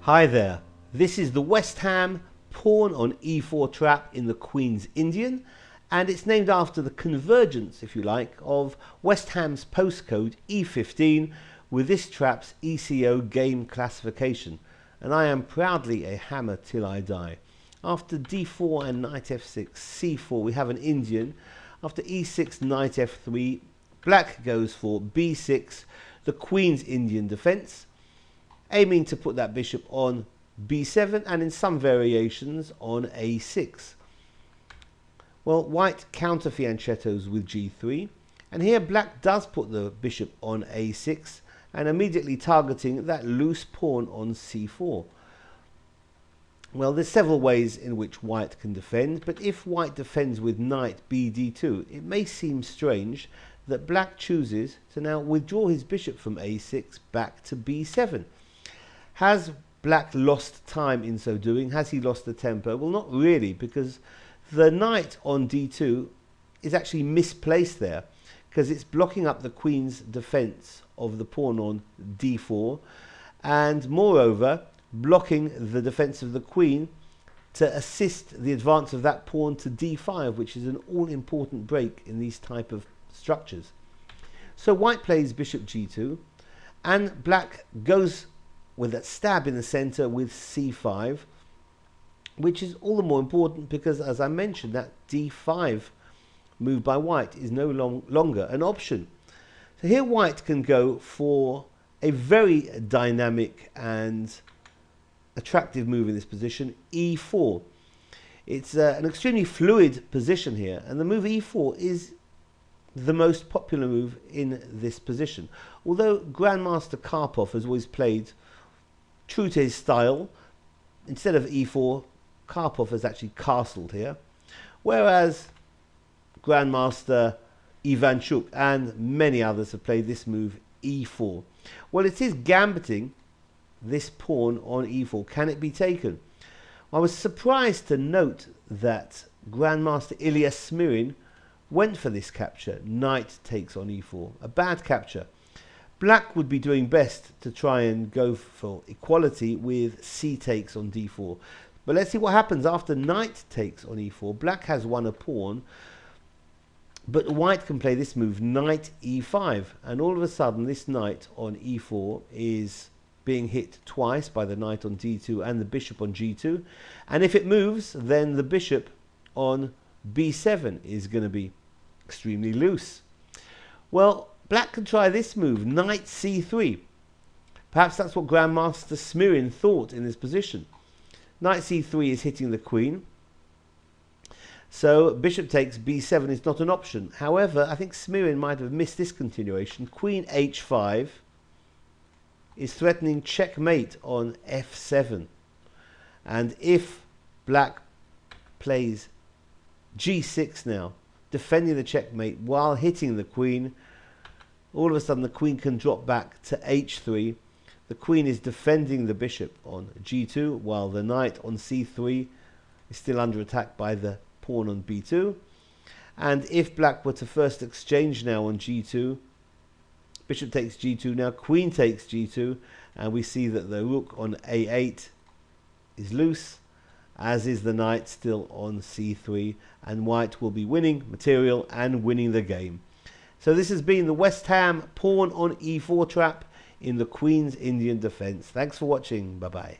Hi there, this is the West Ham pawn on e4 trap in the Queen's Indian, and it's named after the convergence, if you like, of West Ham's postcode E15 with this trap's ECO game classification, and I am proudly a hammer till I die. After d4 and knight f6, c4 we have an Indian. After e6, knight f3, black goes for b6, the Queen's Indian defense, aiming to put that bishop on b7 and in some variations on a6. Well, white counter fianchettos with g3, and here black does put the bishop on a6 and immediately targeting that loose pawn on c4. Well, there's several ways in which white can defend, but if white defends with knight bd2, it may seem strange that black chooses to now withdraw his bishop from a6 back to b7. Has black lost time in so doing? Has he lost the tempo? Well, not really, because the knight on d2 is actually misplaced there, because it's blocking up the queen's defense of the pawn on d4, and moreover blocking the defense of the queen to assist the advance of that pawn to d5, which is an all-important break in these type of structures. So white plays bishop g2, and black goes with that stab in the center with c5, which is all the more important because, as I mentioned, that d5 move by white is no longer an option. So here white can go for a very dynamic and attractive move in this position, e4. It's an extremely fluid position here, and the move e4 is the most popular move in this position. Although Grandmaster Karpov has always played true to his style, instead of e4, Karpov has actually castled here, whereas Grandmaster Ivanchuk and many others have played this move e4. Well, it is gambiting this pawn on e4. Can it be taken? I was surprised to note that Grandmaster Ilya Smirin went for this capture. Knight takes on e4. A bad capture. Black would be doing best to try and go for equality with c takes on d4. But let's see what happens after knight takes on e4. Black has won a pawn, but white can play this move, knight e5. And all of a sudden, this knight on e4 is being hit twice by the knight on d2 and the bishop on g2. And if it moves, then the bishop on b7 is going to be extremely loose. Well, black can try this move, knight c3. Perhaps that's what Grandmaster Smirin thought in this position. Knight c3 is hitting the queen. So bishop takes b7 is not an option. However, I think Smirin might have missed this continuation. Queen h5 is threatening checkmate on f7. And if black plays g6 now, defending the checkmate while hitting the queen, all of a sudden the queen can drop back to h3. The queen is defending the bishop on g2, while the knight on c3 is still under attack by the pawn on b2. And if black were to first exchange now on g2, bishop takes g2, now queen takes g2, and we see that the rook on a8 is loose, as is the knight still on c3, and white will be winning material and winning the game. So this has been the West Ham pawn on e4 trap in the Queen's Indian defense. Thanks for watching. Bye-bye.